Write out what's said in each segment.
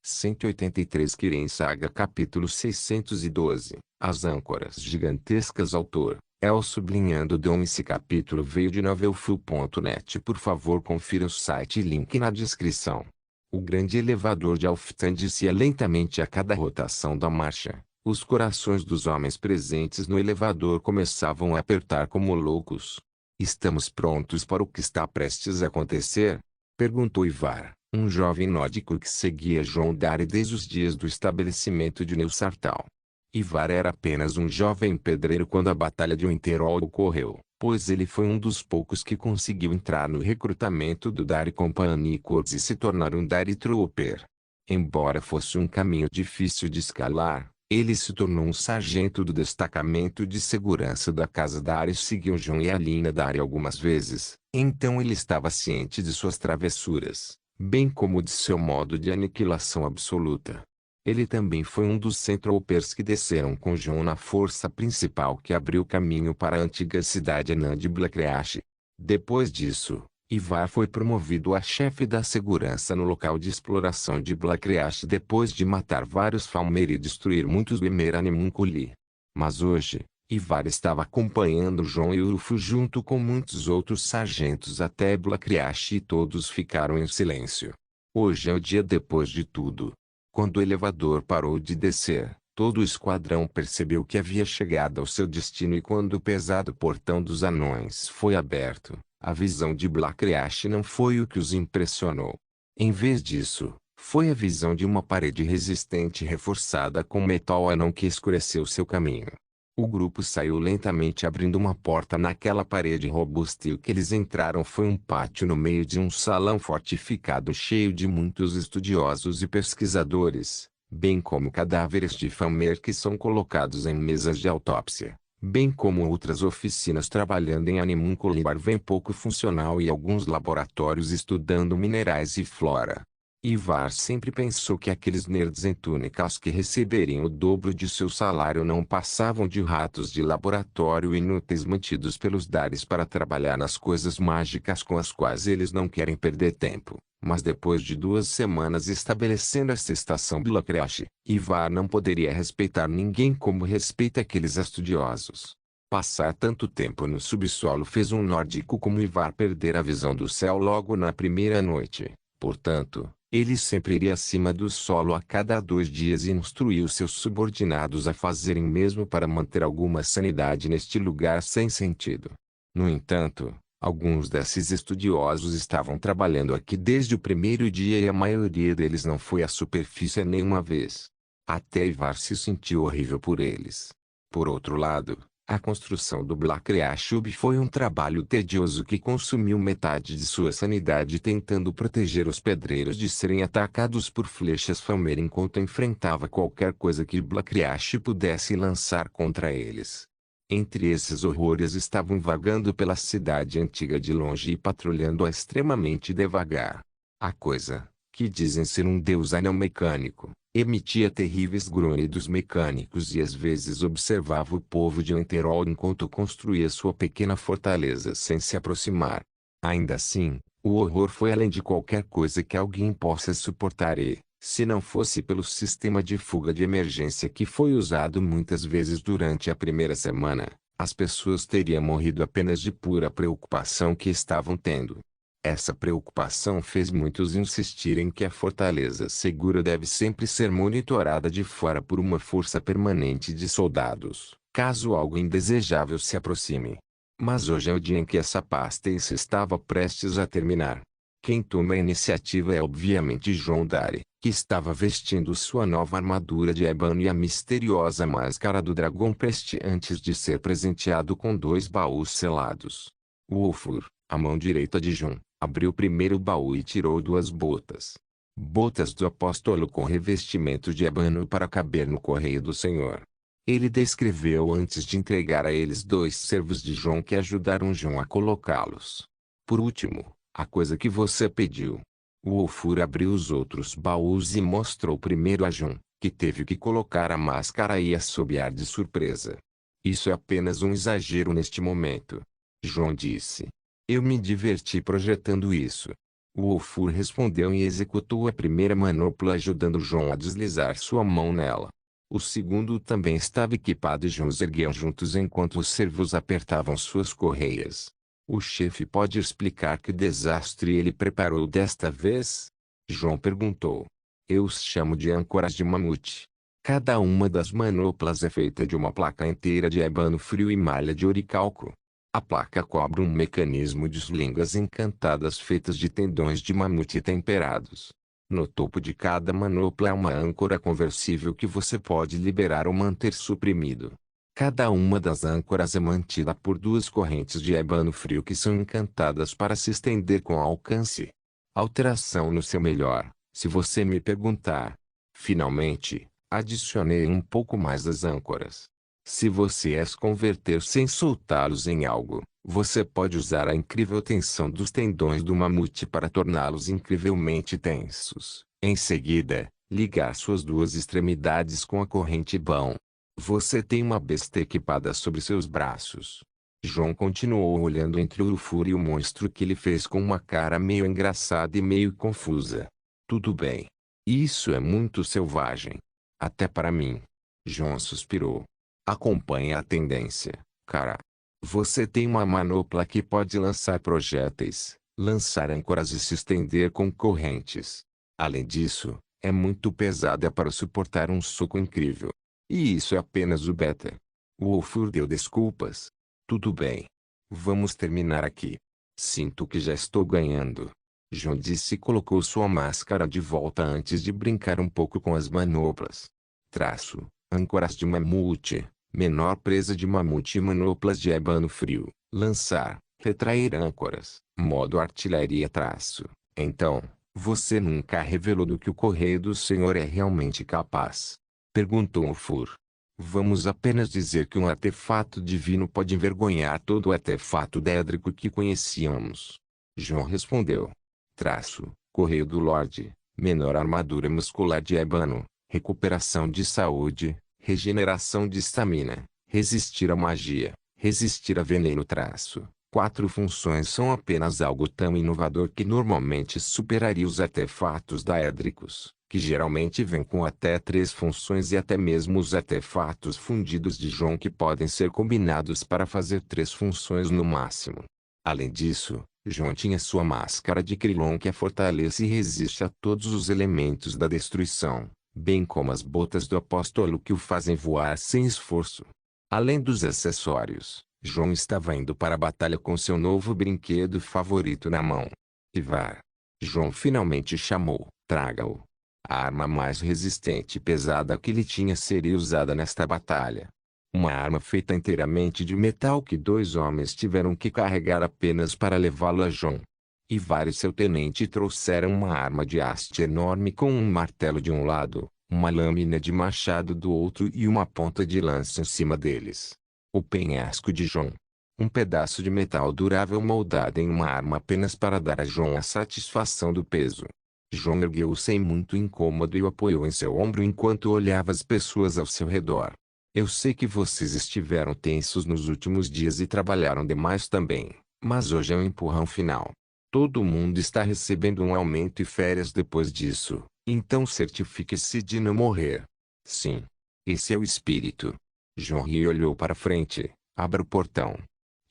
183 Kirin Saga Capítulo 612 As âncoras gigantescas. Autor El sublinhando Dom. Esse capítulo veio de novelfull.net. Por favor, confira o site e link na descrição. O grande elevador de Alftan descia lentamente a cada rotação da marcha. Os corações dos homens presentes no elevador começavam a apertar como loucos. "Estamos prontos para o que está prestes a acontecer?" perguntou Ivar, um jovem nórdico que seguia João Dari desde os dias do estabelecimento de Nilsartal. Ivar era apenas um jovem pedreiro quando a Batalha de Winterol ocorreu, pois ele foi um dos poucos que conseguiu entrar no recrutamento do Dari Company Corps e se tornar um Dari Trooper. Embora fosse um caminho difícil de escalar, ele se tornou um sargento do destacamento de segurança da Casa Dari e seguiu João e a linha Dari algumas vezes, então ele estava ciente de suas travessuras, bem como de seu modo de aniquilação absoluta. Ele também foi um dos Centropers que desceram com João na força principal que abriu caminho para a antiga cidade anã de Blackreach. Depois disso, Ivar foi promovido a chefe da segurança no local de exploração de Blackreach depois de matar vários Falmer e destruir muitos Bemeranimunculi. Mas hoje, Ivar estava acompanhando João e Urufo junto com muitos outros sargentos até Blackreach e todos ficaram em silêncio. Hoje é o dia depois de tudo. Quando o elevador parou de descer, todo o esquadrão percebeu que havia chegado ao seu destino e quando o pesado portão dos anões foi aberto, a visão de Blackreach não foi o que os impressionou. Em vez disso, foi a visão de uma parede resistente reforçada com metal anão que escureceu seu caminho. O grupo saiu lentamente abrindo uma porta naquela parede robusta e o que eles entraram foi um pátio no meio de um salão fortificado cheio de muitos estudiosos e pesquisadores, bem como cadáveres de Falmer que são colocados em mesas de autópsia, bem como outras oficinas trabalhando em animuncular bem pouco funcional e alguns laboratórios estudando minerais e flora. Ivar sempre pensou que aqueles nerds em túnicas que receberiam o dobro de seu salário não passavam de ratos de laboratório inúteis mantidos pelos Dares para trabalhar nas coisas mágicas com as quais eles não querem perder tempo. Mas depois de 2 semanas estabelecendo essa estação Blackreach, Ivar não poderia respeitar ninguém como respeita aqueles estudiosos. Passar tanto tempo no subsolo fez um nórdico como Ivar perder a visão do céu logo na primeira noite. Portanto, ele sempre iria acima do solo a cada 2 dias e instruiu seus subordinados a fazerem o mesmo para manter alguma sanidade neste lugar sem sentido. No entanto, alguns desses estudiosos estavam trabalhando aqui desde o primeiro dia e a maioria deles não foi à superfície nenhuma vez. Até Ivar se sentiu horrível por eles. Por outro lado, a construção do Blackreach foi um trabalho tedioso que consumiu metade de sua sanidade tentando proteger os pedreiros de serem atacados por flechas Falmer enquanto enfrentava qualquer coisa que Blackreach pudesse lançar contra eles. Entre esses horrores estavam vagando pela cidade antiga de longe e patrulhando-a extremamente devagar. A coisa, que dizem ser um deus anão mecânico, emitia terríveis grunhidos mecânicos e às vezes observava o povo de Winterol enquanto construía sua pequena fortaleza sem se aproximar. Ainda assim, o horror foi além de qualquer coisa que alguém possa suportar e, se não fosse pelo sistema de fuga de emergência que foi usado muitas vezes durante a primeira semana, as pessoas teriam morrido apenas de pura preocupação que estavam tendo. Essa preocupação fez muitos insistirem que a fortaleza segura deve sempre ser monitorada de fora por uma força permanente de soldados, caso algo indesejável se aproxime. Mas hoje é o dia em que essa paciência estava prestes a terminar. Quem toma a iniciativa é obviamente João Dari, que estava vestindo sua nova armadura de ébano e a misteriosa máscara do Dragon Pest antes de ser presenteado com 2 baús selados. Wolfur, a mão direita de João, abriu o primeiro baú e tirou 2 botas. Botas do apóstolo com revestimento de ébano para caber no correio do Senhor. Ele descreveu antes de entregar a eles 2 servos de João que ajudaram João a colocá-los. Por último, a coisa que você pediu. Wolfur abriu os outros baús e mostrou primeiro a João, que teve que colocar a máscara e assobiar de surpresa. Isso é apenas um exagero neste momento. João disse. Eu me diverti projetando isso. O Ofur respondeu e executou a primeira manopla ajudando John a deslizar sua mão nela. O segundo também estava equipado e John os ergueu juntos enquanto os servos apertavam suas correias. O chefe pode explicar que desastre ele preparou desta vez? John perguntou. Eu os chamo de âncoras de mamute. Cada uma das manoplas é feita de uma placa inteira de ébano frio e malha de oricalco. A placa cobre um mecanismo de slingas encantadas feitas de tendões de mamute temperados. No topo de cada manopla há uma âncora conversível que você pode liberar ou manter suprimido. Cada uma das âncoras é mantida por duas correntes de ébano frio que são encantadas para se estender com alcance. Alteração no seu melhor, se você me perguntar. Finalmente, adicionei um pouco mais das âncoras. Se você as converter sem soltá-los em algo, você pode usar a incrível tensão dos tendões do mamute para torná-los incrivelmente tensos. Em seguida, ligar suas duas extremidades com a corrente bão. Você tem uma besta equipada sobre seus braços. John continuou olhando entre o Ofur e o monstro que ele fez com uma cara meio engraçada e meio confusa. Tudo bem. Isso é muito selvagem. Até para mim. John suspirou. Acompanhe a tendência, cara. Você tem uma manopla que pode lançar projéteis, lançar âncoras e se estender com correntes. Além disso, é muito pesada para suportar um soco incrível. E isso é apenas o beta. O Ofur deu desculpas. Tudo bem. Vamos terminar aqui. Sinto que já estou ganhando. John disse e colocou sua máscara de volta antes de brincar um pouco com as manoplas. Traço, âncoras de mamute, menor presa de mamute e manoplas de ébano frio. Lançar, retrair âncoras, modo artilharia traço. Então, você nunca revelou do que o Correio do Senhor é realmente capaz. Perguntou Ofur. Vamos apenas dizer que um artefato divino pode envergonhar todo o artefato dédrico que conhecíamos. John respondeu. Traço, Correio do Lorde, menor armadura muscular de ébano, recuperação de saúde, regeneração de estamina, resistir à magia, resistir a veneno traço. 4 funções são apenas algo tão inovador que normalmente superaria os artefatos daédricos, que geralmente vêm com até 3 funções e até mesmo os artefatos fundidos de John que podem ser combinados para fazer 3 funções no máximo. Além disso, John tinha sua máscara de Krillon que a fortalece e resiste a todos os elementos da destruição, bem como as botas do apóstolo que o fazem voar sem esforço. Além dos acessórios, John estava indo para a batalha com seu novo brinquedo favorito na mão. Ivar. John finalmente chamou. Traga-o. A arma mais resistente e pesada que ele tinha seria usada nesta batalha. Uma arma feita inteiramente de metal que 2 homens tiveram que carregar apenas para levá-lo a John. Ivar e seu tenente trouxeram uma arma de haste enorme com um martelo de um lado, uma lâmina de machado do outro e uma ponta de lança em cima deles. O penhasco de John. Um pedaço de metal durável moldado em uma arma apenas para dar a John a satisfação do peso. John ergueu-se muito incômodo e o apoiou em seu ombro enquanto olhava as pessoas ao seu redor. Eu sei que vocês estiveram tensos nos últimos dias e trabalharam demais também, mas hoje é o empurrão final. Todo mundo está recebendo um aumento e férias depois disso, então certifique-se de não morrer. Sim. Esse é o espírito. John riu e olhou para frente. Abra o portão.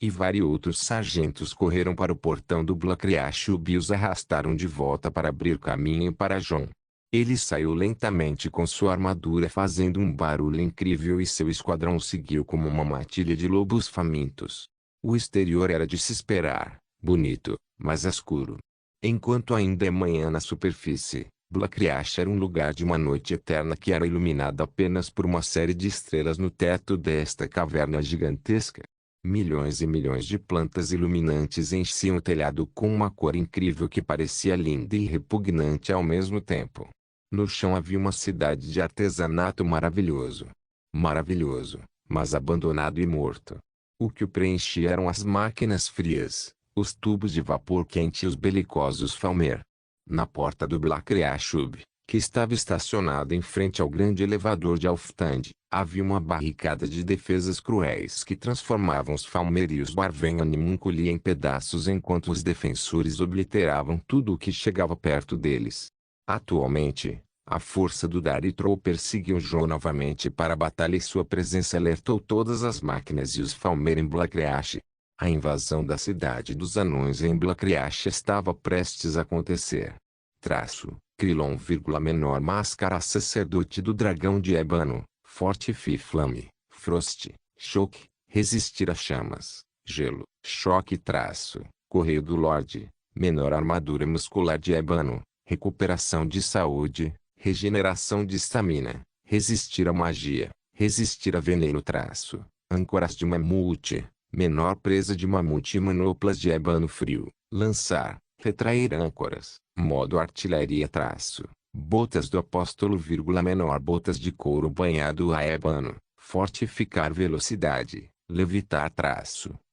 Ivar e outros sargentos correram para o portão do Blacriachub e os arrastaram de volta para abrir caminho para John. Ele saiu lentamente com sua armadura fazendo um barulho incrível e seu esquadrão seguiu como uma matilha de lobos famintos. O exterior era de se esperar, bonito, mas escuro. Enquanto ainda é manhã na superfície, Blacriach era um lugar de uma noite eterna que era iluminado apenas por uma série de estrelas no teto desta caverna gigantesca. Milhões e milhões de plantas iluminantes enchiam o telhado com uma cor incrível que parecia linda e repugnante ao mesmo tempo. No chão havia uma cidade de artesanato maravilhoso. Maravilhoso, mas abandonado e morto. O que o preenchia eram as máquinas frias, os tubos de vapor quente e os belicosos Falmer. Na porta do Blacriachub, que estava estacionado em frente ao grande elevador de Alftand. Havia uma barricada de defesas cruéis que transformavam os Falmer e os Barven Animunculi em pedaços enquanto os defensores obliteravam tudo o que chegava perto deles. Atualmente, a força do Daritrou perseguiu Jon novamente para a batalha e sua presença alertou todas as máquinas e os Falmer em Blackreach. A invasão da cidade dos anões em Blackreach estava prestes a acontecer. Krillon, menor máscara sacerdote do dragão de Ébano, forte Fiflame, Frost, choque, resistir a chamas, gelo, choque correio do Lorde, menor armadura muscular de Ébano, recuperação de saúde, regeneração de estamina, resistir a magia, resistir a veneno âncoras de mamute, menor presa de mamute e manoplas de Ébano frio, lançar, retrair âncoras, modo artilharia botas do apóstolo, menor botas de couro banhado a ébano, fortificar velocidade, levitar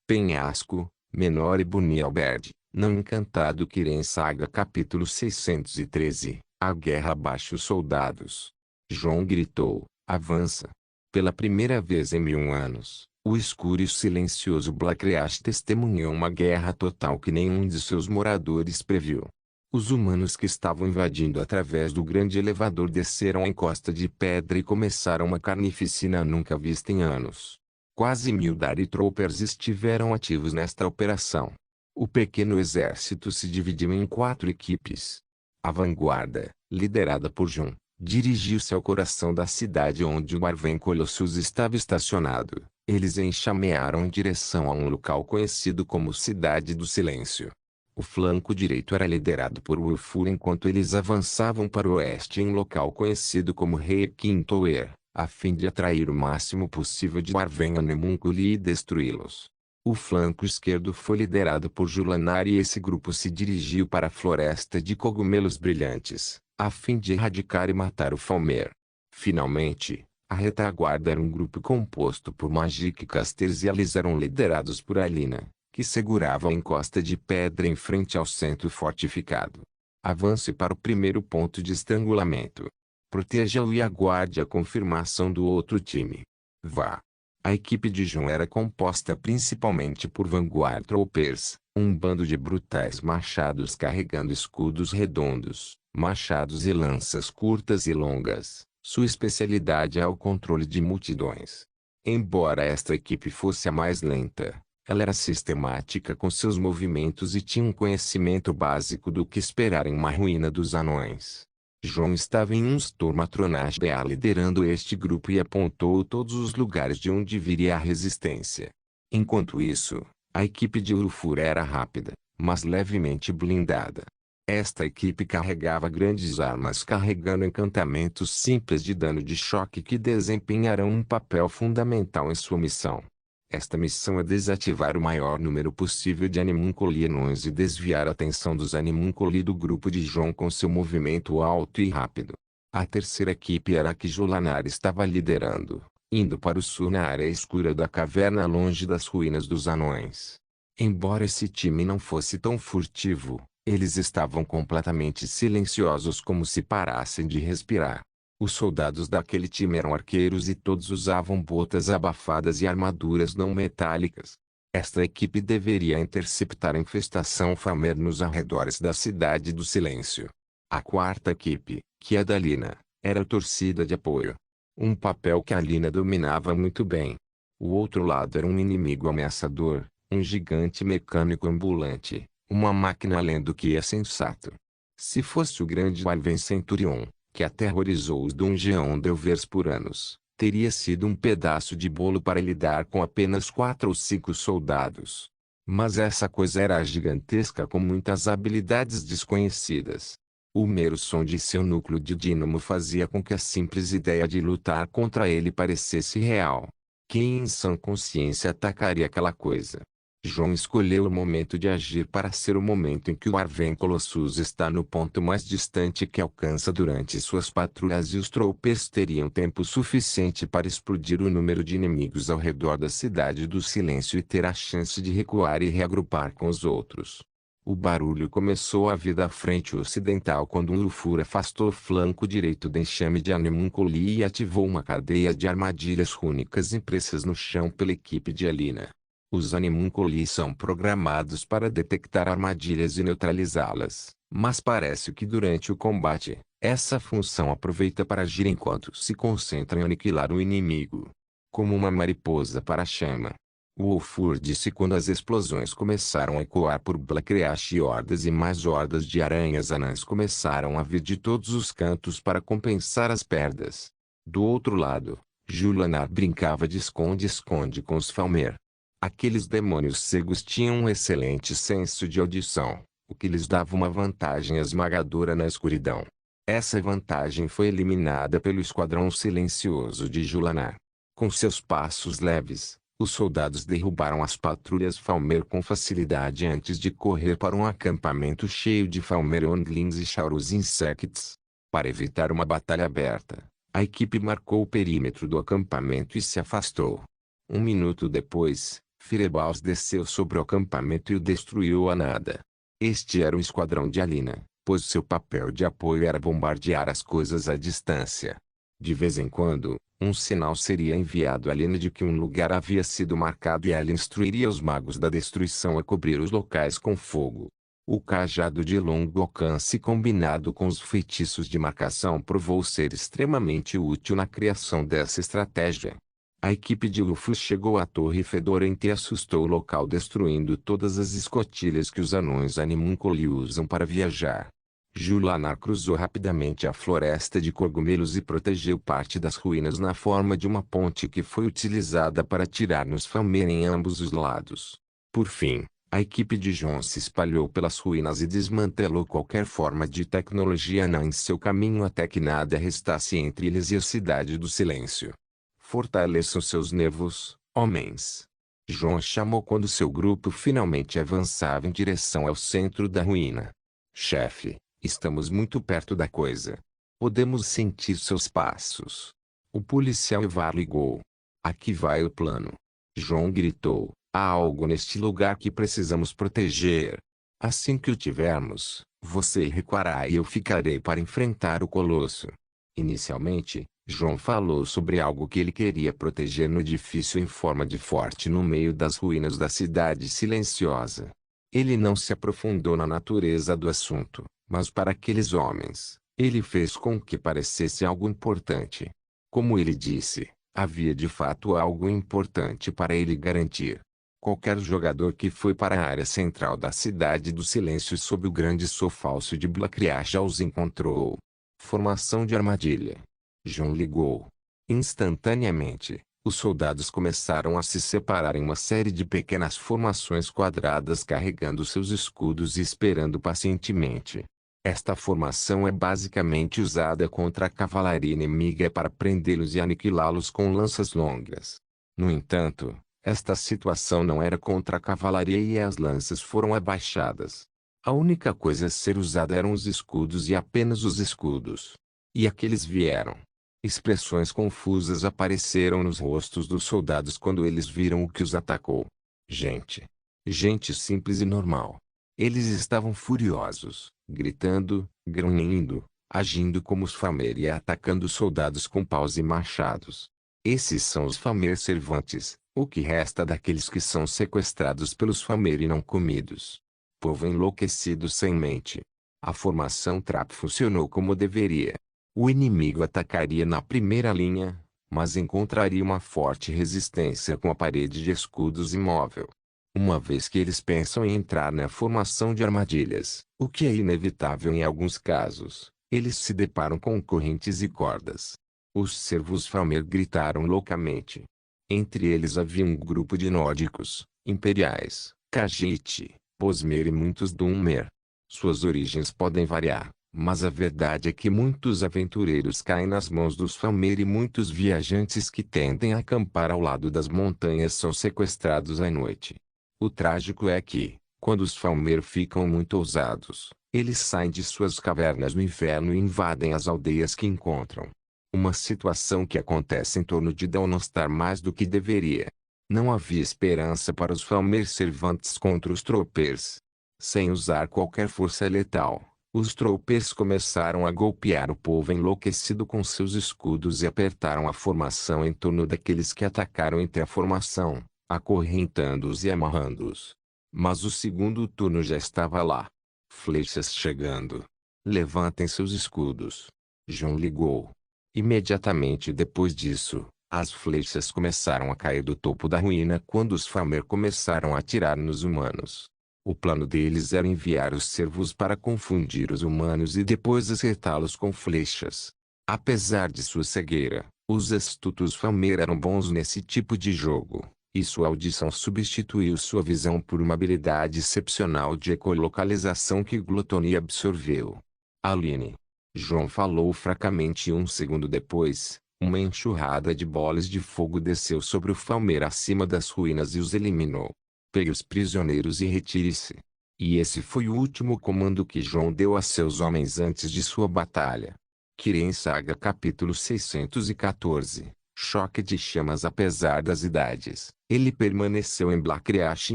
penhasco, menor e Bunny Albert, não encantado Kiren Saga capítulo 613, a guerra abaixo os soldados. Jon gritou, avança. Pela primeira vez em 1000 anos, o escuro e silencioso Blackreach testemunhou uma guerra total que nenhum de seus moradores previu. Os humanos que estavam invadindo através do grande elevador desceram a encosta de pedra e começaram uma carnificina nunca vista em anos. Quase 1000 Daritroopers estiveram ativos nesta operação. O pequeno exército se dividiu em 4 equipes. A vanguarda, liderada por Jon, dirigiu-se ao coração da cidade onde o Arven Colossus estava estacionado. Eles enxamearam em direção a um local conhecido como Cidade do Silêncio. O flanco direito era liderado por Ulfur enquanto eles avançavam para o oeste em um local conhecido como Rekintoer, a fim de atrair o máximo possível de Arven Animunculi e destruí-los. O flanco esquerdo foi liderado por Julanar e esse grupo se dirigiu para a floresta de cogumelos brilhantes, a fim de erradicar e matar o Falmer. Finalmente, a retaguarda era um grupo composto por Magic Casters e eles eram liderados por Alina, que segurava a encosta de pedra em frente ao centro fortificado. Avance para o primeiro ponto de estrangulamento. Proteja-o e aguarde a confirmação do outro time. Vá. A equipe de Jon era composta principalmente por Vanguard Troopers, um bando de brutais machados carregando escudos redondos, machados e lanças curtas e longas. Sua especialidade é o controle de multidões. Embora esta equipe fosse a mais lenta, ela era sistemática com seus movimentos e tinha um conhecimento básico do que esperar em uma ruína dos anões. Jon estava em um Stormatronage BA liderando este grupo e apontou todos os lugares de onde viria a resistência. Enquanto isso, a equipe de Ulfur era rápida, mas levemente blindada. Esta equipe carregava grandes armas carregando encantamentos simples de dano de choque que desempenharão um papel fundamental em sua missão. Esta missão é desativar o maior número possível de Animunculi anões e desviar a atenção dos Animunculi do grupo de Jon com seu movimento alto e rápido. A terceira equipe era a que Julanar estava liderando, indo para o sul na área escura da caverna longe das ruínas dos anões. Embora esse time não fosse tão furtivo, eles estavam completamente silenciosos como se parassem de respirar. Os soldados daquele time eram arqueiros e todos usavam botas abafadas e armaduras não metálicas. Esta equipe deveria interceptar a infestação Falmer nos arredores da Cidade do Silêncio. A quarta equipe, que é da Lina, era a torcida de apoio. Um papel que a Lina dominava muito bem. O outro lado era um inimigo ameaçador, um gigante mecânico ambulante, uma máquina além do que é sensato. Se fosse o grande Arven Centurion, que aterrorizou os Dungeon Delvers por anos, teria sido um pedaço de bolo para lidar com apenas 4 ou 5 soldados. Mas essa coisa era gigantesca com muitas habilidades desconhecidas. O mero som de seu núcleo de dínamo fazia com que a simples ideia de lutar contra ele parecesse real. Quem em sã consciência atacaria aquela coisa? Jon escolheu o momento de agir para ser o momento em que o Arven Colossus está no ponto mais distante que alcança durante suas patrulhas e os Troopers teriam tempo suficiente para explodir o número de inimigos ao redor da Cidade do Silêncio e ter a chance de recuar e reagrupar com os outros. O barulho começou a vir da frente ocidental quando um Lufur afastou o flanco direito do enxame de Animunculi e ativou uma cadeia de armadilhas rúnicas impressas no chão pela equipe de Alina. Os Animunculi são programados para detectar armadilhas e neutralizá-las, mas parece que durante o combate, essa função aproveita para agir enquanto se concentra em aniquilar o inimigo. Como uma mariposa para a chama. O Ulfur disse quando as explosões começaram a ecoar por Blackreach e hordas e mais hordas de aranhas anãs começaram a vir de todos os cantos para compensar as perdas. Do outro lado, Julanar brincava de esconde-esconde com os Falmer. Aqueles demônios cegos tinham um excelente senso de audição, o que lhes dava uma vantagem esmagadora na escuridão. Essa vantagem foi eliminada pelo esquadrão silencioso de Julanar. Com seus passos leves, os soldados derrubaram as patrulhas Falmer com facilidade antes de correr para um acampamento cheio de Falmerondlings e Chaurus Insects. Para evitar uma batalha aberta, a equipe marcou o perímetro do acampamento e se afastou. Um minuto depois, Firebaus desceu sobre o acampamento e o destruiu a nada. Este era o esquadrão de Alina, pois seu papel de apoio era bombardear as coisas à distância. De vez em quando, um sinal seria enviado a Alina de que um lugar havia sido marcado e ela instruiria os magos da destruição a cobrir os locais com fogo. O cajado de longo alcance combinado com os feitiços de marcação provou ser extremamente útil na criação dessa estratégia. A equipe de Lufus chegou à Torre Fedorenta e assustou o local destruindo todas as escotilhas que os anões Animunculi usam para viajar. Julanar cruzou rapidamente a floresta de cogumelos e protegeu parte das ruínas na forma de uma ponte que foi utilizada para atirar nos Falmer em ambos os lados. Por fim, a equipe de Jon se espalhou pelas ruínas e desmantelou qualquer forma de tecnologia anã em seu caminho até que nada restasse entre eles e a Cidade do Silêncio. Fortaleçam seus nervos, homens. Jon chamou quando seu grupo finalmente avançava em direção ao centro da ruína. Chefe. Estamos muito perto da coisa. Podemos sentir seus passos. O policial Evar ligou. Aqui vai o plano. Jon gritou. Há algo neste lugar que precisamos proteger. Assim que o tivermos, você recuará e eu ficarei para enfrentar o Colosso. Inicialmente, Jon falou sobre algo que ele queria proteger no edifício em forma de forte no meio das ruínas da cidade silenciosa. Ele não se aprofundou na natureza do assunto. Mas para aqueles homens, ele fez com que parecesse algo importante. Como ele disse, havia de fato algo importante para ele garantir. Qualquer jogador que foi para a área central da Cidade do Silêncio sob o grande sofalso de Blackreach já os encontrou. Formação de armadilha. Jon ligou. Instantaneamente, os soldados começaram a se separar em uma série de pequenas formações quadradas carregando seus escudos e esperando pacientemente. Esta formação é basicamente usada contra a cavalaria inimiga para prendê-los e aniquilá-los com lanças longas. No entanto, esta situação não era contra a cavalaria e as lanças foram abaixadas. A única coisa a ser usada eram os escudos e apenas os escudos. E aqueles vieram. Expressões confusas apareceram nos rostos dos soldados quando eles viram o que os atacou. Gente. Gente simples e normal. Eles estavam furiosos, gritando, grunhindo, agindo como os Falmer e atacando os soldados com paus e machados. Esses são os Falmer servantes, o que resta daqueles que são sequestrados pelos Falmer e não comidos. Povo enlouquecido sem mente. A formação trap funcionou como deveria. O inimigo atacaria na primeira linha, mas encontraria uma forte resistência com a parede de escudos imóvel. Uma vez que eles pensam em entrar na formação de armadilhas, o que é inevitável em alguns casos, eles se deparam com correntes e cordas. Os servos Falmer gritaram loucamente. Entre eles havia um grupo de nórdicos, imperiais, Khajiit, Bosmer e muitos Dunmer. Suas origens podem variar, mas a verdade é que muitos aventureiros caem nas mãos dos Falmer e muitos viajantes que tendem a acampar ao lado das montanhas são sequestrados à noite. O trágico é que, quando os Falmer ficam muito ousados, eles saem de suas cavernas no inverno e invadem as aldeias que encontram. Uma situação que acontece em torno de Dawnostar mais do que deveria. Não havia esperança para os Falmer servantes contra os Troopers. Sem usar qualquer força letal, os troopers começaram a golpear o povo enlouquecido com seus escudos e apertaram a formação em torno daqueles que atacaram entre a formação, acorrentando-os e amarrando-os. Mas o segundo turno já estava lá. Flechas chegando. Levantem seus escudos. João ligou. Imediatamente depois disso, as flechas começaram a cair do topo da ruína quando os Falmer começaram a atirar nos humanos. O plano deles era enviar os servos para confundir os humanos e depois acertá-los com flechas. Apesar de sua cegueira, os astutos Falmer eram bons nesse tipo de jogo, e sua audição substituiu sua visão por uma habilidade excepcional de ecolocalização que Gluttony absorveu. Aline. João falou fracamente e um segundo depois, uma enxurrada de bolas de fogo desceu sobre o Falmer acima das ruínas e os eliminou. Pegue os prisioneiros e retire-se. E esse foi o último comando que João deu a seus homens antes de sua batalha. Kiren Saga capítulo 614. Choque de chamas. Apesar das idades, ele permaneceu em Blackreach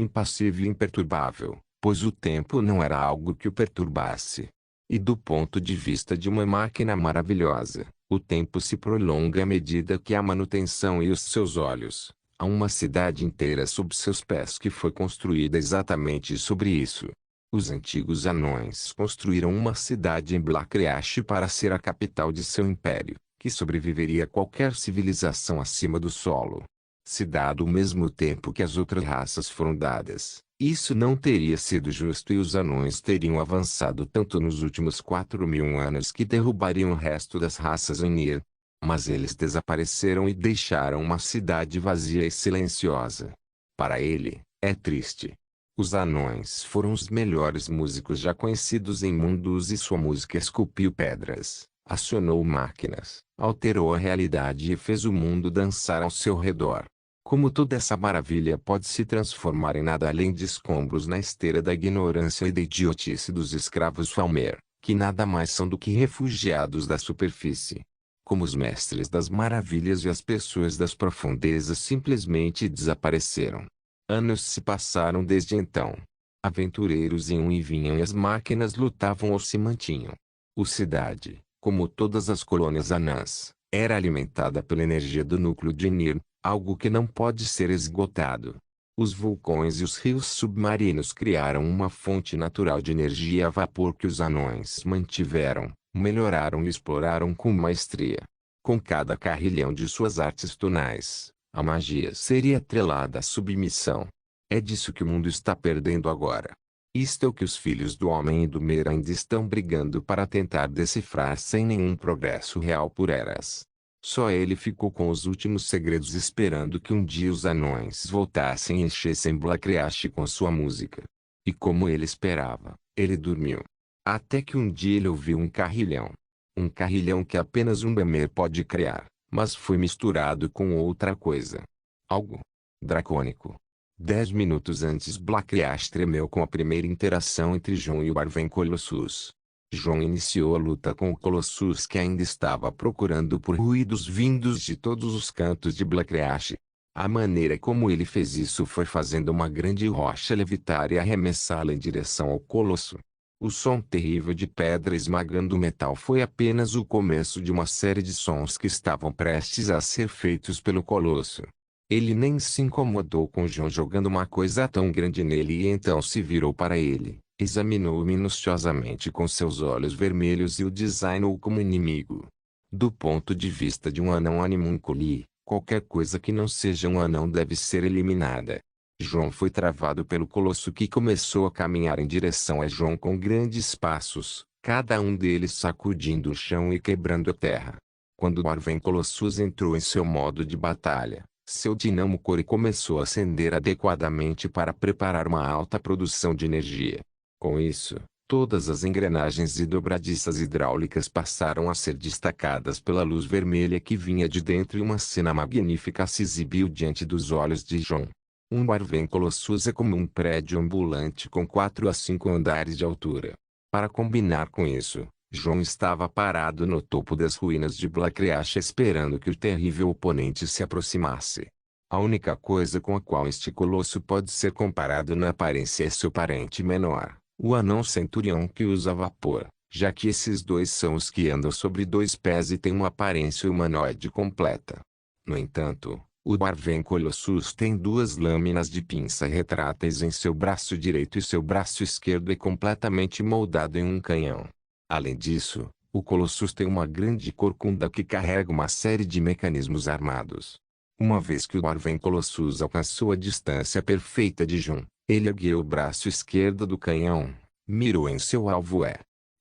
impassível e imperturbável, pois o tempo não era algo que o perturbasse. E do ponto de vista de uma máquina maravilhosa, o tempo se prolonga à medida que a manutenção e os seus olhos. Há uma cidade inteira sob seus pés que foi construída exatamente sobre isso. Os antigos anões construíram uma cidade em Blackreach para ser a capital de seu império, que sobreviveria a qualquer civilização acima do solo. Se dado o mesmo tempo que as outras raças foram dadas, isso não teria sido justo e os anões teriam avançado tanto nos últimos 4.000 anos que derrubariam o resto das raças em Nir. Mas eles desapareceram e deixaram uma cidade vazia e silenciosa. Para ele, é triste. Os anões foram os melhores músicos já conhecidos em Mundus e sua música esculpiu pedras, acionou máquinas, alterou a realidade e fez o mundo dançar ao seu redor. Como toda essa maravilha pode se transformar em nada além de escombros na esteira da ignorância e da idiotice dos escravos Falmer, que nada mais são do que refugiados da superfície. Como os mestres das maravilhas e as pessoas das profundezas simplesmente desapareceram. Anos se passaram desde então. Aventureiros iam e vinham e as máquinas lutavam ou se mantinham. A cidade, como todas as colônias anãs, era alimentada pela energia do núcleo de Nir, algo que não pode ser esgotado. Os vulcões e os rios submarinos criaram uma fonte natural de energia a vapor que os anões mantiveram, melhoraram e exploraram com maestria. Com cada carrilhão de suas artes tonais, a magia seria atrelada à submissão. É disso que o mundo está perdendo agora. Isto é o que os filhos do homem e do Mer ainda estão brigando para tentar decifrar sem nenhum progresso real por eras. Só ele ficou com os últimos segredos esperando que um dia os anões voltassem e enchessem Blackreach com sua música. E como ele esperava, ele dormiu. Até que um dia ele ouviu um carrilhão. Um carrilhão que apenas um Bemer pode criar, mas foi misturado com outra coisa. Algo dracônico. 10 minutos antes Blackreach tremeu com a primeira interação entre João e o Arven Colossus. João iniciou a luta com o Colossus que ainda estava procurando por ruídos vindos de todos os cantos de Blackreach. A maneira como ele fez isso foi fazendo uma grande rocha levitar e arremessá-la em direção ao Colosso. O som terrível de pedra esmagando o metal foi apenas o começo de uma série de sons que estavam prestes a ser feitos pelo Colosso. Ele nem se incomodou com João jogando uma coisa tão grande nele e então se virou para ele, examinou-o minuciosamente com seus olhos vermelhos e o designou como inimigo. Do ponto de vista de um anão animunculi, qualquer coisa que não seja um anão deve ser eliminada. João foi travado pelo Colosso que começou a caminhar em direção a João com grandes passos, cada um deles sacudindo o chão e quebrando a terra. Quando o Arven Colossus entrou em seu modo de batalha, seu dinamo core começou a acender adequadamente para preparar uma alta produção de energia. Com isso, todas as engrenagens e dobradiças hidráulicas passaram a ser destacadas pela luz vermelha que vinha de dentro e uma cena magnífica se exibiu diante dos olhos de João. Um Arven Colossus é como um prédio ambulante com 4 a 5 andares de altura. Para combinar com isso, João estava parado no topo das ruínas de Blackreach esperando que o terrível oponente se aproximasse. A única coisa com a qual este colosso pode ser comparado na aparência é seu parente menor, o anão centurião que usa vapor, já que esses dois são os que andam sobre dois pés e têm uma aparência humanoide completa. No entanto, o Dwarven Colossus tem duas lâminas de pinça retráteis em seu braço direito e seu braço esquerdo é completamente moldado em um canhão. Além disso, o Colossus tem uma grande corcunda que carrega uma série de mecanismos armados. Uma vez que o Dwarven Colossus alcançou a distância perfeita de Jun, ele ergueu o braço esquerdo do canhão, mirou em seu alvo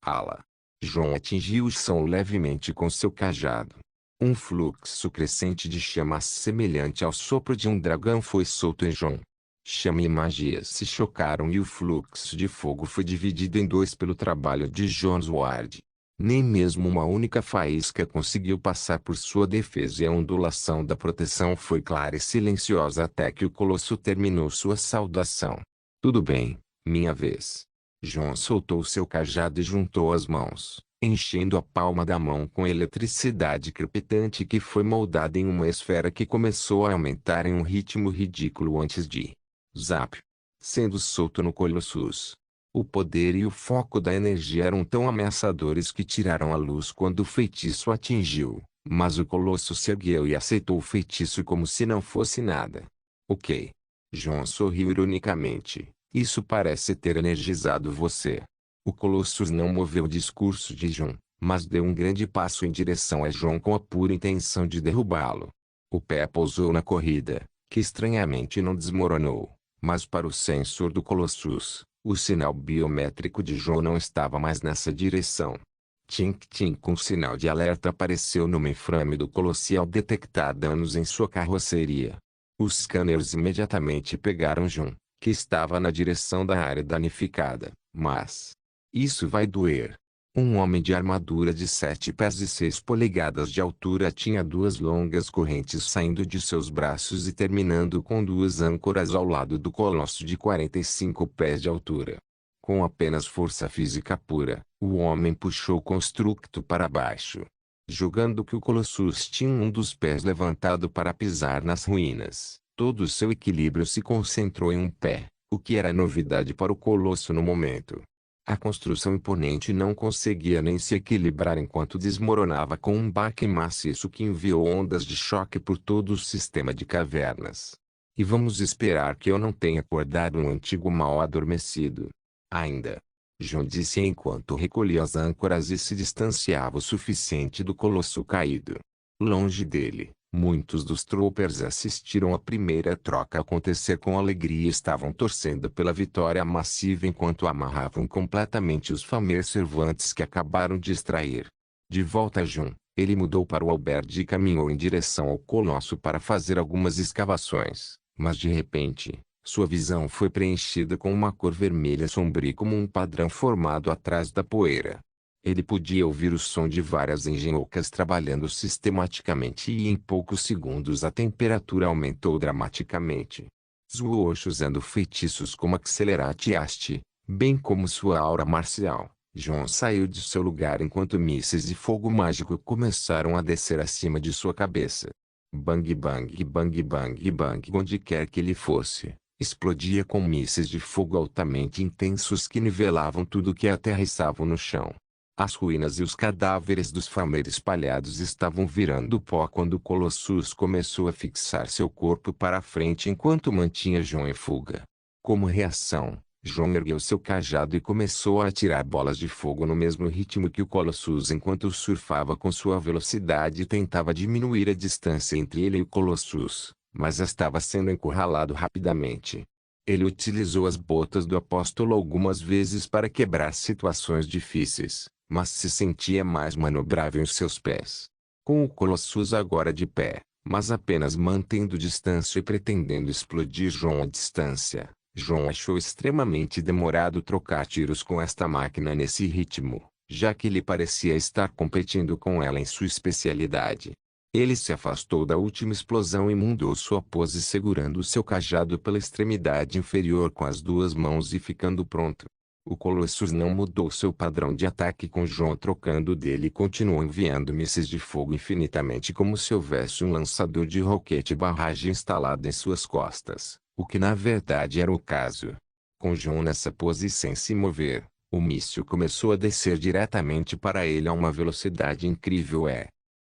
ala. Jun atingiu o chão levemente com seu cajado. Um fluxo crescente de chamas semelhante ao sopro de um dragão foi solto em Jun. Chama e magia se chocaram e o fluxo de fogo foi dividido em dois pelo trabalho de Jon Sword. Nem mesmo uma única faísca conseguiu passar por sua defesa e a ondulação da proteção foi clara e silenciosa até que o colosso terminou sua saudação. Tudo bem, minha vez. Jon soltou seu cajado e juntou as mãos, enchendo a palma da mão com eletricidade crepitante que foi moldada em uma esfera que começou a aumentar em um ritmo ridículo antes de zap, sendo solto no Colossus. O poder e o foco da energia eram tão ameaçadores que tiraram a luz quando o feitiço atingiu, mas o Colosso se ergueu e aceitou o feitiço como se não fosse nada. Ok. Jon sorriu ironicamente. Isso parece ter energizado você. O Colossus não moveu o discurso de Jon, mas deu um grande passo em direção a Jon com a pura intenção de derrubá-lo. O pé pousou na corrida, que estranhamente não desmoronou, mas para o sensor do Colossus, o sinal biométrico de Jon não estava mais nessa direção. Tink-tink, um sinal de alerta apareceu no mainframe do Colossi ao detectar danos em sua carroceria. Os scanners imediatamente pegaram Jon, que estava na direção da área danificada, mas isso vai doer. Um homem de armadura de 7 pés e 6 polegadas de altura tinha duas longas correntes saindo de seus braços e terminando com duas âncoras ao lado do colosso de 45 pés de altura. Com apenas força física pura, o homem puxou o construto para baixo, jogando que o Colossus tinha um dos pés levantado para pisar nas ruínas. Todo o seu equilíbrio se concentrou em um pé, o que era novidade para o Colosso no momento. A construção imponente não conseguia nem se equilibrar enquanto desmoronava com um baque maciço que enviou ondas de choque por todo o sistema de cavernas. E vamos esperar que eu não tenha acordado um antigo mal adormecido. Ainda. Jon disse enquanto recolhia as âncoras e se distanciava o suficiente do colosso caído. Longe dele, muitos dos troopers assistiram a primeira troca acontecer com alegria e estavam torcendo pela vitória massiva enquanto amarravam completamente os Famer servantes que acabaram de extrair. De volta a Jon, ele mudou para o albergue e caminhou em direção ao colosso para fazer algumas escavações, mas de repente, sua visão foi preenchida com uma cor vermelha sombria como um padrão formado atrás da poeira. Ele podia ouvir o som de várias engenhocas trabalhando sistematicamente e em poucos segundos a temperatura aumentou dramaticamente. Zwoosh usando feitiços como Accelerate Haste, bem como sua aura marcial, Jon saiu de seu lugar enquanto mísseis de fogo mágico começaram a descer acima de sua cabeça. Bang bang bang bang bang onde quer que ele fosse, explodia com mísseis de fogo altamente intensos que nivelavam tudo que aterrissavam no chão. As ruínas e os cadáveres dos Famer espalhados estavam virando pó quando o Colossus começou a fixar seu corpo para a frente enquanto mantinha Jon em fuga. Como reação, Jon ergueu seu cajado e começou a atirar bolas de fogo no mesmo ritmo que o Colossus enquanto surfava com sua velocidade e tentava diminuir a distância entre ele e o Colossus, mas estava sendo encurralado rapidamente. Ele utilizou as botas do apóstolo algumas vezes para quebrar situações difíceis, mas se sentia mais manobrável em seus pés. Com o Colossus agora de pé, mas apenas mantendo distância e pretendendo explodir Jon à distância, Jon achou extremamente demorado trocar tiros com esta máquina nesse ritmo, já que ele parecia estar competindo com ela em sua especialidade. Ele se afastou da última explosão e mudou sua pose segurando seu cajado pela extremidade inferior com as duas mãos e ficando pronto. O Colossus não mudou seu padrão de ataque com Jon trocando dele e continuou enviando mísseis de fogo infinitamente como se houvesse um lançador de roquete barragem instalado em suas costas, o que na verdade era o caso. Com Jon nessa pose sem se mover, o míssil começou a descer diretamente para ele a uma velocidade incrível.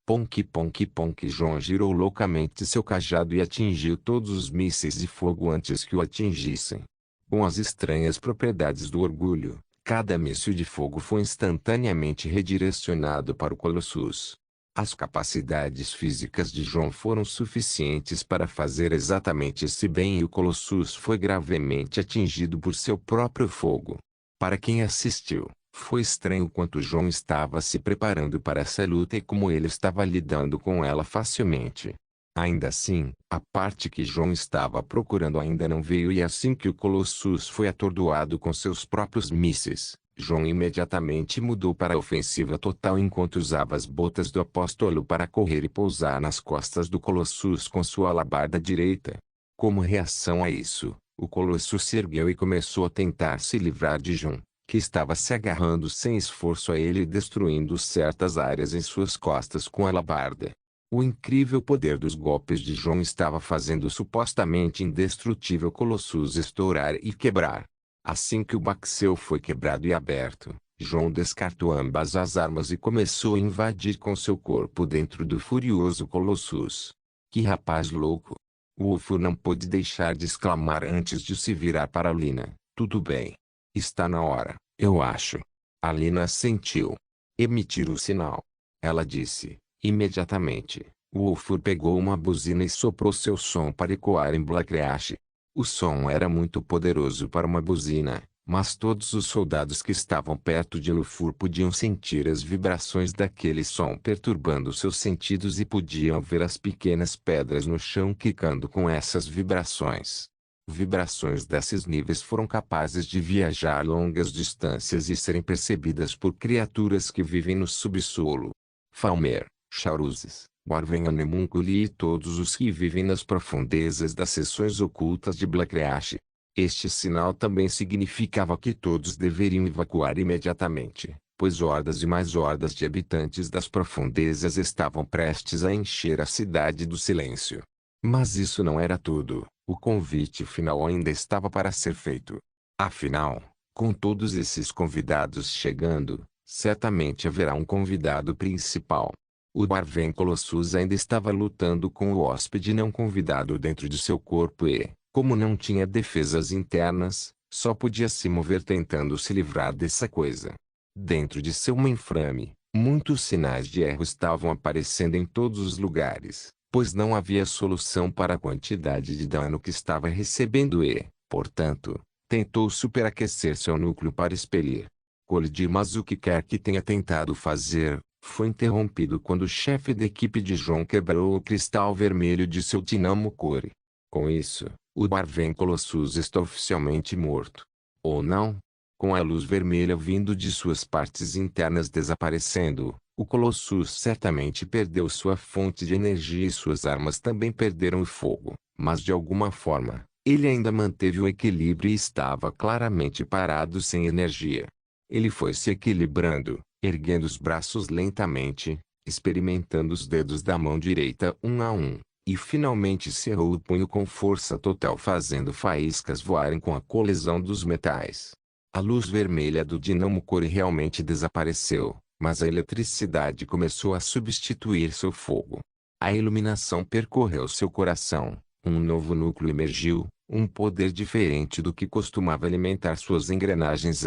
Ponk ponk ponk. Jon girou loucamente seu cajado e atingiu todos os mísseis de fogo antes que o atingissem. Com as estranhas propriedades do orgulho, cada míssil de fogo foi instantaneamente redirecionado para o Colossus. As capacidades físicas de Jon foram suficientes para fazer exatamente esse bem e o Colossus foi gravemente atingido por seu próprio fogo. Para quem assistiu, foi estranho quanto Jon estava se preparando para essa luta e como ele estava lidando com ela facilmente. Ainda assim, a parte que Jon estava procurando ainda não veio e assim que o Colossus foi atordoado com seus próprios mísseis, Jon imediatamente mudou para a ofensiva total enquanto usava as botas do apóstolo para correr e pousar nas costas do Colossus com sua alabarda direita. Como reação a isso, o Colossus se ergueu e começou a tentar se livrar de Jon, que estava se agarrando sem esforço a ele e destruindo certas áreas em suas costas com a alabarda. O incrível poder dos golpes de Jon estava fazendo o supostamente indestrutível Colossus estourar e quebrar. Assim que o Baxeu foi quebrado e aberto, Jon descartou ambas as armas e começou a invadir com seu corpo dentro do furioso Colossus. Que rapaz louco! O Ulfur não pôde deixar de exclamar antes de se virar para Lina. Tudo bem. Está na hora, eu acho. A Lina assentiu. Emitir o sinal. Ela disse. Imediatamente, o Ulfur pegou uma buzina e soprou seu som para ecoar em Blackreach. O som era muito poderoso para uma buzina, mas todos os soldados que estavam perto de Ulfur podiam sentir as vibrações daquele som perturbando seus sentidos e podiam ver as pequenas pedras no chão quicando com essas vibrações. Vibrações desses níveis foram capazes de viajar longas distâncias e serem percebidas por criaturas que vivem no subsolo. Falmer, Charuzes, Warven Anemunguli e todos os que vivem nas profundezas das seções ocultas de Blackreach. Este sinal também significava que todos deveriam evacuar imediatamente, pois hordas e mais hordas de habitantes das profundezas estavam prestes a encher a cidade do silêncio. Mas isso não era tudo, o convite final ainda estava para ser feito. Afinal, com todos esses convidados chegando, certamente haverá um convidado principal. O Warven Colossus ainda estava lutando com o hóspede não convidado dentro de seu corpo e, como não tinha defesas internas, só podia se mover tentando se livrar dessa coisa. Dentro de seu mainframe, muitos sinais de erro estavam aparecendo em todos os lugares, pois não havia solução para a quantidade de dano que estava recebendo e, portanto, tentou superaquecer seu núcleo para expelir. Colidir, mas o que quer que tenha tentado fazer, foi interrompido quando o chefe da equipe de Jon quebrou o cristal vermelho de seu Dinamo Core. Com isso, o Warven Colossus está oficialmente morto. Ou não? Com a luz vermelha vindo de suas partes internas desaparecendo, o Colossus certamente perdeu sua fonte de energia e suas armas também perderam o fogo, mas de alguma forma, ele ainda manteve o equilíbrio e estava claramente parado sem energia. Ele foi se equilibrando, erguendo os braços lentamente, experimentando os dedos da mão direita um a um, e finalmente cerrou o punho com força total fazendo faíscas voarem com a colisão dos metais. A luz vermelha do Dinamo Core realmente desapareceu, mas a eletricidade começou a substituir seu fogo. A iluminação percorreu seu coração, um novo núcleo emergiu, um poder diferente do que costumava alimentar suas engrenagens.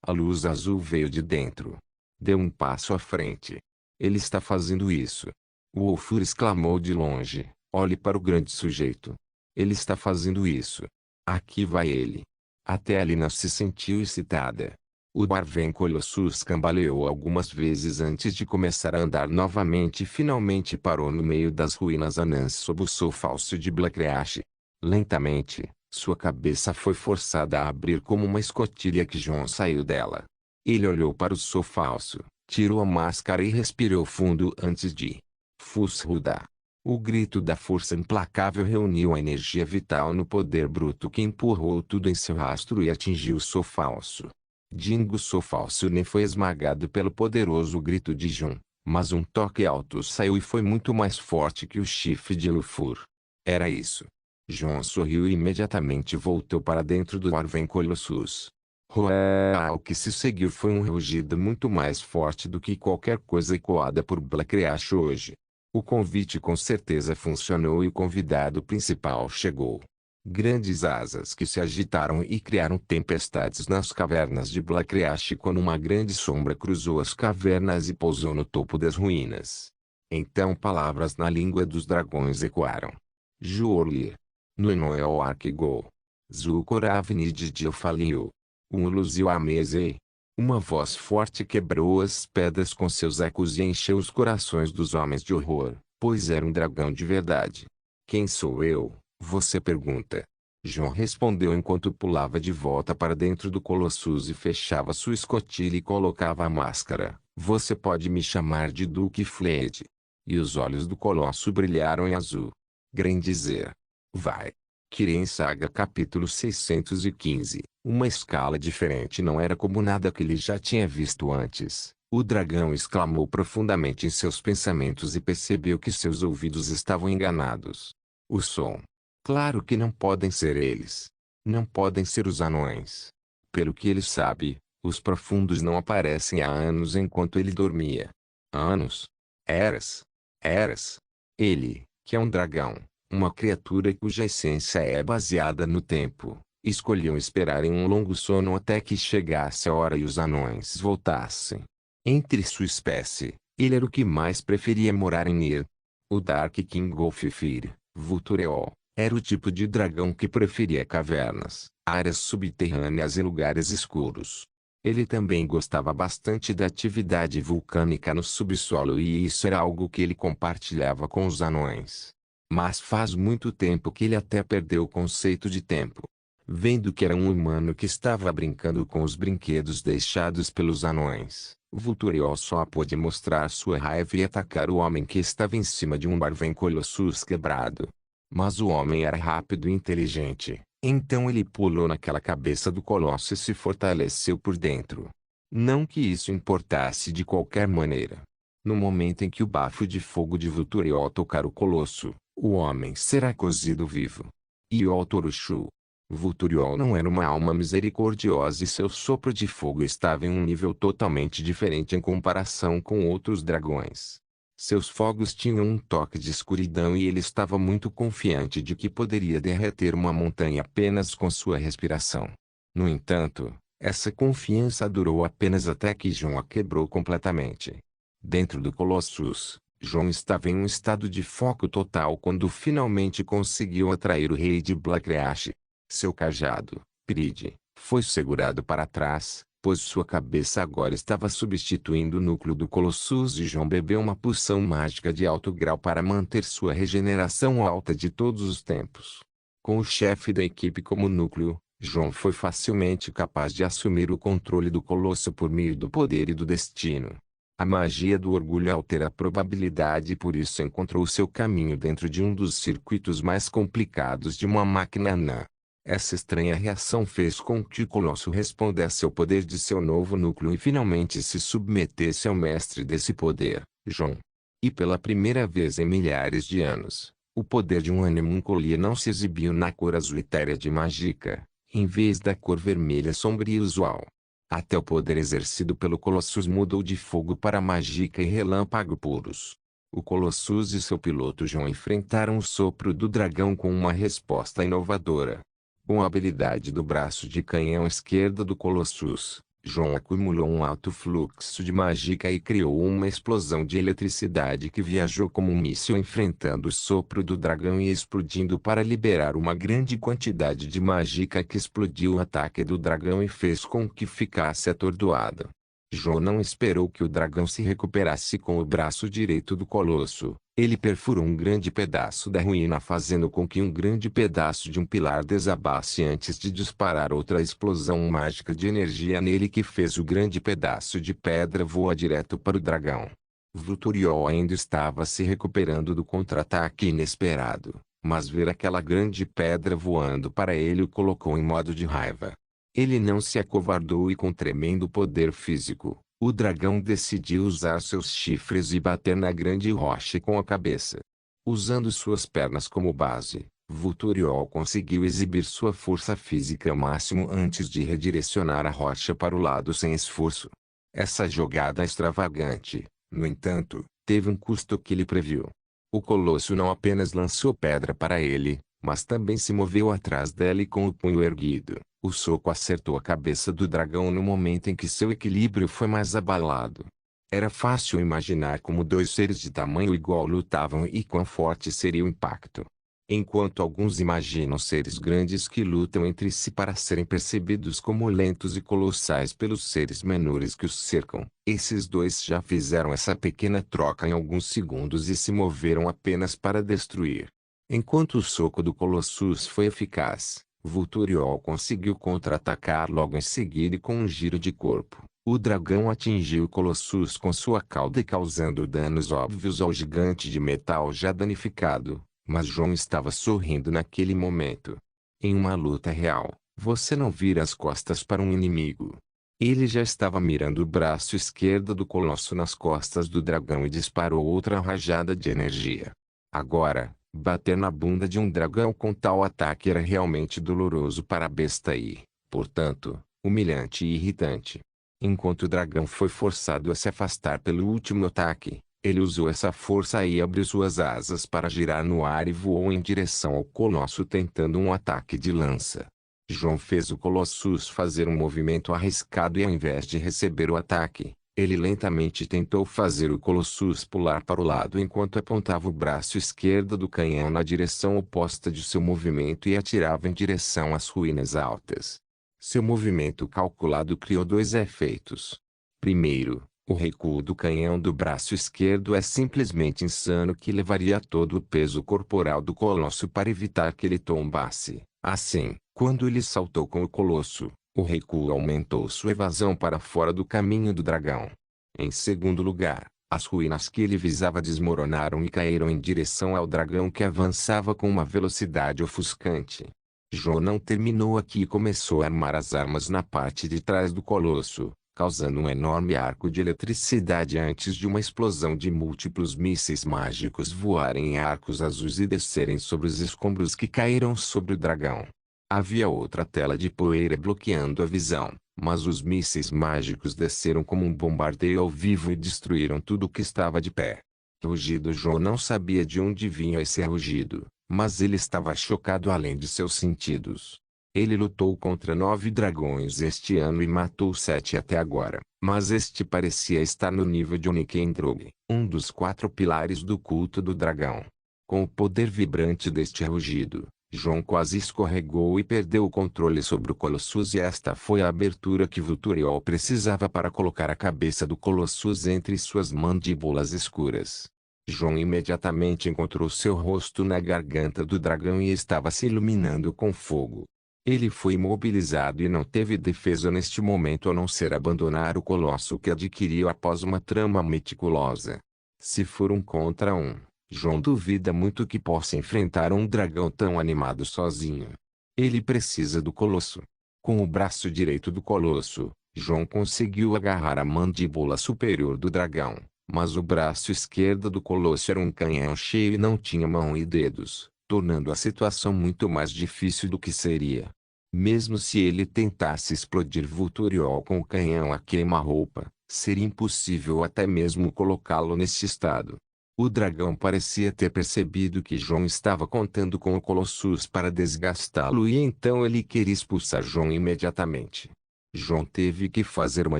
A luz azul veio de dentro. Deu um passo à frente. Ele está fazendo isso. O Ulfur exclamou de longe. Olhe para o grande sujeito. Ele está fazendo isso. Aqui vai ele. Até a Lina se sentiu excitada. O Warven Colossus cambaleou algumas vezes antes de começar a andar novamente e finalmente parou no meio das ruínas anãs sob o sol falso de Blackreach. Lentamente, sua cabeça foi forçada a abrir como uma escotilha que Jon saiu dela. Ele olhou para o sol falso, tirou a máscara e respirou fundo antes de Fusruda. O grito da força implacável reuniu a energia vital no poder bruto que empurrou tudo em seu rastro e atingiu o sol falso. Dingo Sol Falso nem foi esmagado pelo poderoso grito de Jon, mas um toque alto saiu e foi muito mais forte que o chifre de Ulfur. Era isso. Jon sorriu e imediatamente voltou para dentro do Arven Colossus. O que se seguiu foi um rugido muito mais forte do que qualquer coisa ecoada por Blackreach hoje. O convite com certeza funcionou e o convidado principal chegou. Grandes asas que se agitaram e criaram tempestades nas cavernas de Blackreach quando uma grande sombra cruzou as cavernas e pousou no topo das ruínas. Então palavras na língua dos dragões ecoaram. Juorlir. Nuenoel Arkigol. Zukoravnid Diofaliu. Unuluziu Ameze. Uma voz forte quebrou as pedras com seus ecos e encheu os corações dos homens de horror, pois era um dragão de verdade. Quem sou eu? Você pergunta. Jon respondeu enquanto pulava de volta para dentro do Colossus e fechava sua escotilha e colocava a máscara. Você pode me chamar de Duque Fled. E os olhos do Colosso brilharam em azul. Grendizer. Vai. Kirin Saga capítulo 615. Uma escala diferente não era como nada que ele já tinha visto antes. O dragão exclamou profundamente em seus pensamentos e percebeu que seus ouvidos estavam enganados. O som. Claro que não podem ser eles. Não podem ser os anões. Pelo que ele sabe, os profundos não aparecem há anos enquanto ele dormia. Anos? Eras? Eras? Ele, que é um dragão, uma criatura cuja essência é baseada no tempo, escolheu esperar em um longo sono até que chegasse a hora e os anões voltassem. Entre sua espécie, ele era o que mais preferia morar em Nir. O Dark King Golfifir, Vultureol, era o tipo de dragão que preferia cavernas, áreas subterrâneas e lugares escuros. Ele também gostava bastante da atividade vulcânica no subsolo e isso era algo que ele compartilhava com os anões. Mas faz muito tempo que ele até perdeu o conceito de tempo. Vendo que era um humano que estava brincando com os brinquedos deixados pelos anões, Vultureol só pôde mostrar sua raiva e atacar o homem que estava em cima de um Arven Colossus quebrado. Mas o homem era rápido e inteligente, então ele pulou naquela cabeça do colosso e se fortaleceu por dentro. Não que isso importasse de qualquer maneira. No momento em que o bafo de fogo de Vultureol tocar o colosso, o homem será cozido vivo. Iol Torushu. Vultureol não era uma alma misericordiosa e seu sopro de fogo estava em um nível totalmente diferente em comparação com outros dragões. Seus fogos tinham um toque de escuridão e ele estava muito confiante de que poderia derreter uma montanha apenas com sua respiração. No entanto, essa confiança durou apenas até que Jon a quebrou completamente. Dentro do Colossus, Jon estava em um estado de foco total quando finalmente conseguiu atrair o rei de Blackreach. Seu cajado, Pride, foi segurado para trás, pois sua cabeça agora estava substituindo o núcleo do Colossus e Jon bebeu uma poção mágica de alto grau para manter sua regeneração alta de todos os tempos. Com o chefe da equipe como núcleo, Jon foi facilmente capaz de assumir o controle do Colosso por meio do poder e do destino. A magia do orgulho altera a probabilidade e por isso encontrou seu caminho dentro de um dos circuitos mais complicados de uma máquina anã. Essa estranha reação fez com que o Colosso respondesse ao poder de seu novo núcleo e finalmente se submetesse ao mestre desse poder, Jon. E pela primeira vez em milhares de anos, o poder de um animunculia não se exibiu na cor azul etérea de Magica, em vez da cor vermelha sombria usual. Até o poder exercido pelo Colossus mudou de fogo para Magica e relâmpago puros. O Colossus e seu piloto Jon enfrentaram o sopro do dragão com uma resposta inovadora. Com a habilidade do braço de canhão esquerdo do Colossus, Jon acumulou um alto fluxo de Magica e criou uma explosão de eletricidade que viajou como um míssil enfrentando o sopro do dragão e explodindo para liberar uma grande quantidade de Magica que explodiu o ataque do dragão e fez com que ficasse atordoado. Jon não esperou que o dragão se recuperasse com o braço direito do Colosso. Ele perfurou um grande pedaço da ruína fazendo com que um grande pedaço de um pilar desabasse antes de disparar outra explosão mágica de energia nele que fez o grande pedaço de pedra voar direto para o dragão. Vultureol ainda estava se recuperando do contra-ataque inesperado, mas ver aquela grande pedra voando para ele o colocou em modo de raiva. Ele não se acovardou e com tremendo poder físico, o dragão decidiu usar seus chifres e bater na grande rocha com a cabeça. Usando suas pernas como base, Vulturiol conseguiu exibir sua força física ao máximo antes de redirecionar a rocha para o lado sem esforço. Essa jogada extravagante, no entanto, teve um custo que ele previu. O colosso não apenas lançou pedra para ele, mas também se moveu atrás dela e com o punho erguido, o soco acertou a cabeça do dragão no momento em que seu equilíbrio foi mais abalado. Era fácil imaginar como dois seres de tamanho igual lutavam e quão forte seria o impacto. Enquanto alguns imaginam seres grandes que lutam entre si para serem percebidos como lentos e colossais pelos seres menores que os cercam, esses dois já fizeram essa pequena troca em alguns segundos e se moveram apenas para destruir. Enquanto o soco do Colossus foi eficaz, Vulturiol conseguiu contra-atacar logo em seguida e com um giro de corpo. O dragão atingiu o Colossus com sua cauda causando danos óbvios ao gigante de metal já danificado. Mas João estava sorrindo naquele momento. Em uma luta real, você não vira as costas para um inimigo. Ele já estava mirando o braço esquerdo do colosso nas costas do dragão e disparou outra rajada de energia. Agora, bater na bunda de um dragão com tal ataque era realmente doloroso para a besta e, portanto, humilhante e irritante. Enquanto o dragão foi forçado a se afastar pelo último ataque, ele usou essa força e abriu suas asas para girar no ar e voou em direção ao colosso tentando um ataque de lança. João fez o Colossus fazer um movimento arriscado e ao invés de receber o ataque, ele lentamente tentou fazer o Colossus pular para o lado enquanto apontava o braço esquerdo do canhão na direção oposta de seu movimento e atirava em direção às ruínas altas. Seu movimento calculado criou dois efeitos. Primeiro, o recuo do canhão do braço esquerdo é simplesmente insano que levaria todo o peso corporal do colosso para evitar que ele tombasse. Assim, quando ele saltou com o colosso, o recuo aumentou sua evasão para fora do caminho do dragão. Em segundo lugar, as ruínas que ele visava desmoronaram e caíram em direção ao dragão que avançava com uma velocidade ofuscante. João não terminou aqui e começou a armar as armas na parte de trás do colosso, causando um enorme arco de eletricidade antes de uma explosão de múltiplos mísseis mágicos voarem em arcos azuis e descerem sobre os escombros que caíram sobre o dragão. Havia outra tela de poeira bloqueando a visão, mas os mísseis mágicos desceram como um bombardeio ao vivo e destruíram tudo o que estava de pé. Rugido. João não sabia de onde vinha esse rugido, mas ele estava chocado além de seus sentidos. Ele lutou contra 9 dragões este ano e matou 7 até agora, mas este parecia estar no nível de Onikendrog, um dos 4 pilares do culto do dragão. Com o poder vibrante deste rugido, João quase escorregou e perdeu o controle sobre o Colossus e esta foi a abertura que Vulturiol precisava para colocar a cabeça do Colossus entre suas mandíbulas escuras. João imediatamente encontrou seu rosto na garganta do dragão e estava se iluminando com fogo. Ele foi imobilizado e não teve defesa neste momento a não ser abandonar o colosso que adquiriu após uma trama meticulosa. Se for um contra um, João duvida muito que possa enfrentar um dragão tão animado sozinho. Ele precisa do colosso. Com o braço direito do colosso, João conseguiu agarrar a mandíbula superior do dragão, mas o braço esquerdo do colosso era um canhão cheio e não tinha mão e dedos, tornando a situação muito mais difícil do que seria. Mesmo se ele tentasse explodir Vulturiol com o canhão a queima-roupa, seria impossível até mesmo colocá-lo nesse estado. O dragão parecia ter percebido que João estava contando com o Colossus para desgastá-lo e então ele queria expulsar João imediatamente. João teve que fazer uma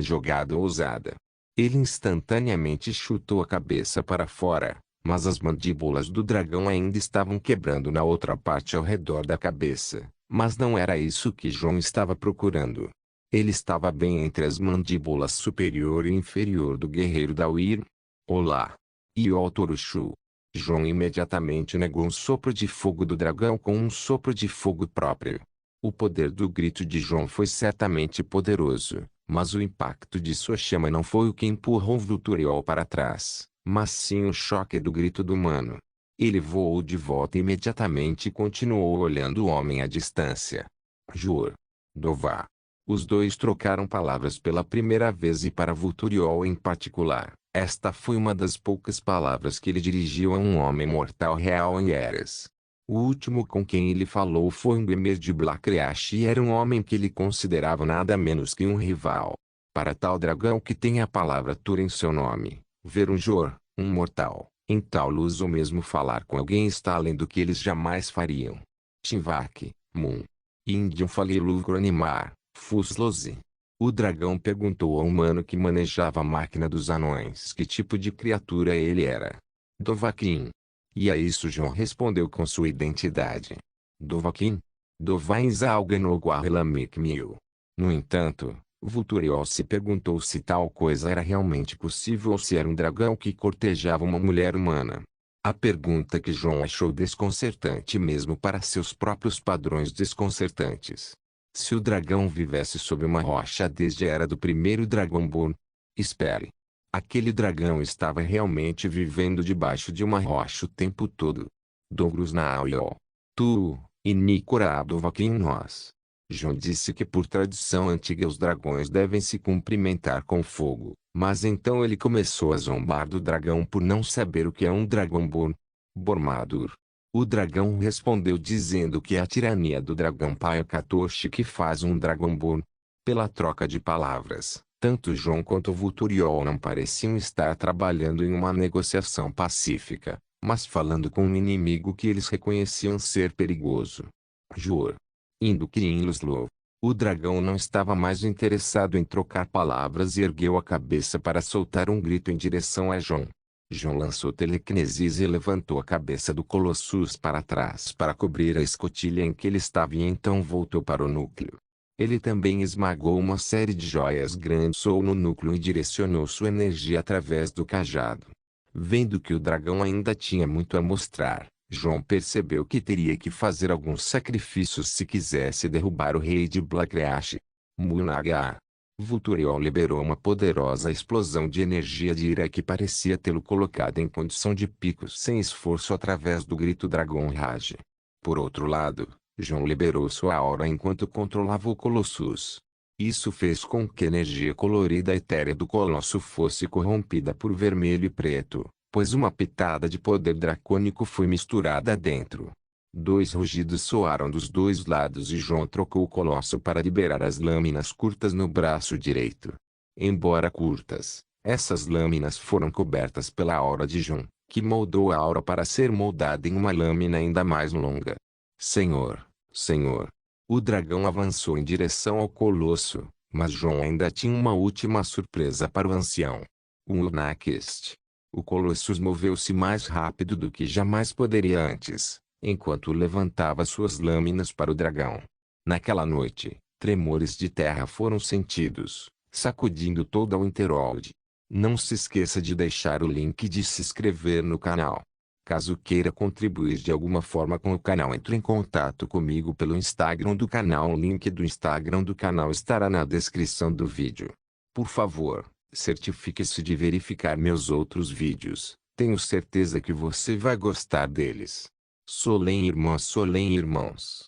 jogada ousada. Ele instantaneamente chutou a cabeça para fora, mas as mandíbulas do dragão ainda estavam quebrando na outra parte ao redor da cabeça. Mas não era isso que João estava procurando. Ele estava bem entre as mandíbulas superior e inferior do guerreiro Dawir. Olá! Iotorushu. João imediatamente negou um sopro de fogo do dragão com um sopro de fogo próprio. O poder do grito de João foi certamente poderoso, mas o impacto de sua chama não foi o que empurrou Vulturiol para trás, mas sim o choque do grito do humano. Ele voou de volta imediatamente e continuou olhando o homem à distância. Jur. Dová. Os dois trocaram palavras pela primeira vez e para Vulturiol em particular, esta foi uma das poucas palavras que ele dirigiu a um homem mortal real em Eras. O último com quem ele falou foi um Gamer de Blackreach e era um homem que ele considerava nada menos que um rival. Para tal dragão que tem a palavra Tur em seu nome, ver um Jor, um mortal, em tal luz ou mesmo falar com alguém está além do que eles jamais fariam. Tinvak, Mun. Indium Falilugro Animar, Fuslozi. O dragão perguntou ao humano que manejava a máquina dos anões que tipo de criatura ele era. Dovahkiin. E a isso John respondeu com sua identidade. Dovahkiin? Dovain Zalganoguarlamikmil. No entanto, Vulturiol se perguntou se tal coisa era realmente possível ou se era um dragão que cortejava uma mulher humana. A pergunta que John achou desconcertante mesmo para seus próprios padrões desconcertantes. Se o dragão vivesse sob uma rocha desde a era do primeiro Dragonborn? Espere. Aquele dragão estava realmente vivendo debaixo de uma rocha o tempo todo. Dogrus Naoyo. Tu, e Nikora Abdovahkiin nós. John disse que por tradição antiga os dragões devem se cumprimentar com fogo, mas então ele começou a zombar do dragão por não saber o que é um Dragonborn. Bormadur. O dragão respondeu dizendo que é a tirania do dragão Pai Katoshi que faz um Dragonborn. Pela troca de palavras, tanto John quanto Vulturiol não pareciam estar trabalhando em uma negociação pacífica, mas falando com um inimigo que eles reconheciam ser perigoso. Jor. Indukrin Luslov. O dragão não estava mais interessado em trocar palavras e ergueu a cabeça para soltar um grito em direção a John. John lançou telequinesis e levantou a cabeça do Colossus para trás para cobrir a escotilha em que ele estava e então voltou para o núcleo. Ele também esmagou uma série de joias grandes no núcleo e direcionou sua energia através do cajado. Vendo que o dragão ainda tinha muito a mostrar, John percebeu que teria que fazer alguns sacrifícios se quisesse derrubar o rei de Blackreach. Munaga. Vulturiol liberou uma poderosa explosão de energia de ira que parecia tê-lo colocado em condição de picos sem esforço através do grito Dragon Rage. Por outro lado, John liberou sua aura enquanto controlava o Colossus. Isso fez com que a energia colorida etérea do Colosso fosse corrompida por vermelho e preto, pois uma pitada de poder dracônico foi misturada dentro. Dois rugidos soaram dos dois lados e John trocou o Colosso para liberar as lâminas curtas no braço direito. Embora curtas, essas lâminas foram cobertas pela aura de John, que moldou a aura para ser moldada em uma lâmina ainda mais longa. Senhor, Senhor. O dragão avançou em direção ao Colosso, mas John ainda tinha uma última surpresa para o ancião. O Unakist. O Colossus moveu-se mais rápido do que jamais poderia antes, enquanto levantava suas lâminas para o dragão. Naquela noite, tremores de terra foram sentidos, sacudindo toda a Winterhold. Não se esqueça de deixar o link de se inscrever no canal. Caso queira contribuir de alguma forma com o canal, entre em contato comigo pelo Instagram do canal. O link do Instagram do canal estará na descrição do vídeo. Por favor, certifique-se de verificar meus outros vídeos. Tenho certeza que você vai gostar deles. Solem irmãos.